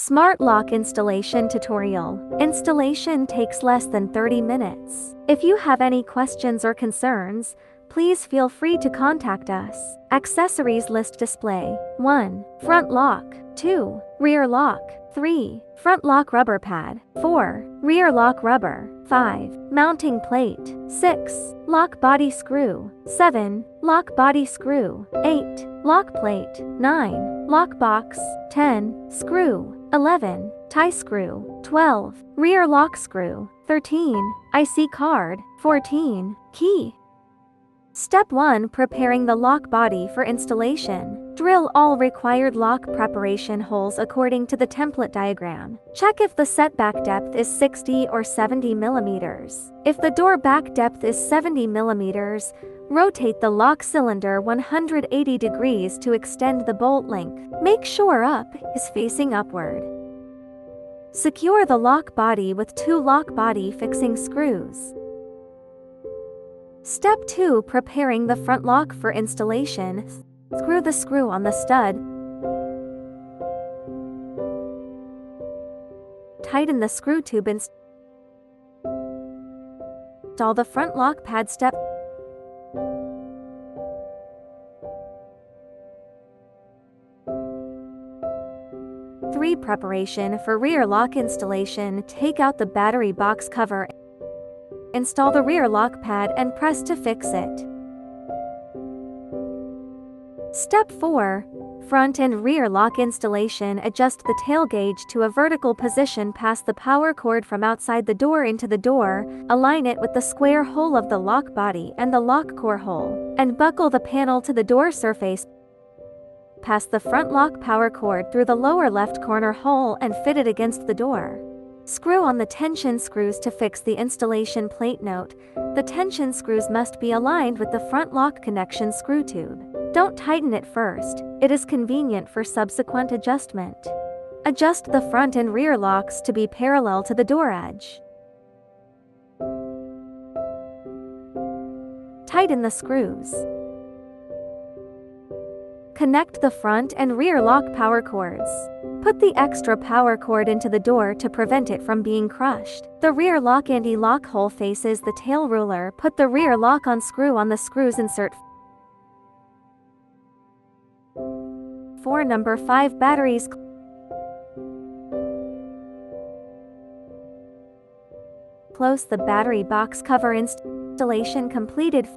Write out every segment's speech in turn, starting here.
Smart lock installation tutorial. Installation takes less than 30 minutes. If you have any questions or concerns, please feel free to contact us. Accessories list display. 1. Front lock. 2. Rear lock. 3. Front lock rubber pad. 4. Rear lock rubber. 5. Mounting plate. 6. Lock body screw. 7. Lock body screw. 8. Lock plate. 9. Lock box. 10. Screw. 11. Tie screw. 12. Rear lock screw. 13. IC card. 14. Key. Step 1. Preparing the lock body for installation. Drill all required lock preparation holes according to the template diagram. Check if the setback depth is 60 or 70 millimeters. If the door back depth is 70 millimeters, rotate the lock cylinder 180 degrees to extend the bolt length. Make sure up is facing upward. Secure the lock body with 2 lock body fixing screws. Step 2. Preparing the front lock for installation. Screw the screw on the stud. Tighten the screw tube. Install the front lock pad. Step 3. Preparation for rear lock installation. Take out the battery box cover. Install the rear lock pad and press to fix it. Step 4. Front and rear lock installation. Adjust the tail gauge to a vertical position. Pass the power cord from outside the door into the door. Align it with the square hole of the lock body and the lock core hole, and buckle the panel to the door surface. Pass the front lock power cord through the lower left corner hole and fit it against the door. Screw on the tension screws to fix the installation plate. Note: the tension screws must be aligned with the front lock connection screw tube. Don't tighten it first, it is convenient for subsequent adjustment. Adjust the front and rear locks to be parallel to the door edge. Tighten the screws. Connect the front and rear lock power cords. Put the extra power cord into the door to prevent it from being crushed. The rear lock anti-lock hole faces the tail ruler. Put the rear lock on screw on the screws. Insert 4. Number 5 batteries. Close the battery box cover. Installation completed.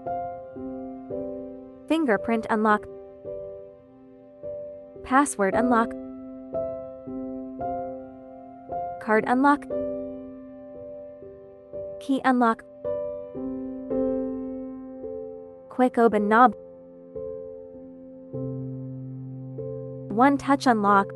Fingerprint unlock. Password unlock. Card unlock. Key unlock. Quick open knob. One touch unlock.